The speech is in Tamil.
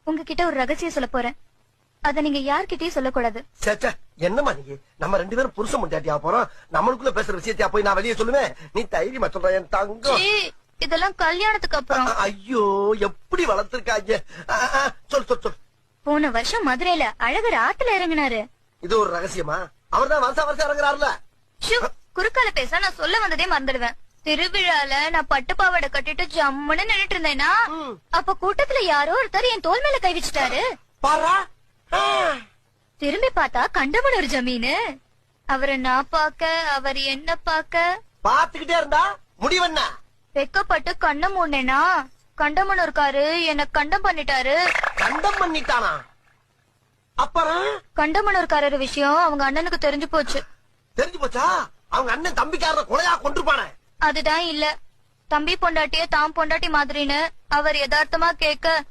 உங்ககிட்ட ஒரு ரகசியம் சொல்ல போறேன். அத நீங்க யார்கிட்டயும் சொல்லக்கூடாது. சேச்சா என்னமா நீ? நம்ம 2 பேரும் புருஷன் முண்டாட்டியா போறோம். நம்மளுக்குள்ள பேசுற விஷயத்தையா போய் நான் வெளியே சொல்லுவேன்? நீ தைரியமா சொல்ற என் தங்கம். இதெல்லாம் கல்யாணத்துக்கு அப்புறம். ஐயோ எப்படி வளர்த்திருக்காங்க. சொல் சொல் சொல். போன வருஷம் மதுரையில அழகர் ஆத்துல இறங்கினாரு. இது ஒரு ரகசியமா? அவர்தான் வருஷம் இறங்குறாருல. குறுக்கால பேச நான் சொல்ல வந்ததே மறந்துடுவேன். திருவிழால நான் பட்டு பாவாடை கட்டிட்டு ஜம்முன்னு நின்னுட்டு இருந்தேன்னா அப்ப கூட்டத்துல யாரோ ஒருத்தர் என் தோல் மேல கை வச்சுட்டாரு. திரும்பி பார்த்தா கண்டமனூர் ஜமீனு. அவரை நான் பாக்க, அவர் என்ன பாக்க பாத்துக்கிட்டே இருந்தா முடிவென்ன? வெக்கப்பட்டு கண்ணம் மூடனேனா கண்டமனூர்காரு என்ன கண்டம் பண்ணிட்டாரு. கண்டம் பண்ணிட்டானா? அப்புறம் கண்டமனூர்காரர் விஷயம் அவங்க அண்ணனுக்கு தெரிஞ்சு போச்சு. தெரிஞ்சு போச்சா? அவங்க அண்ணன் தம்பிக்காரரை கொலையா கொன்றுப்பானே. அதுதான் இல்ல, தம்பி பொண்டாட்டிய தாம் பொண்டாட்டி மாதிரின்னு அவர் யதார்த்தமா கேட்க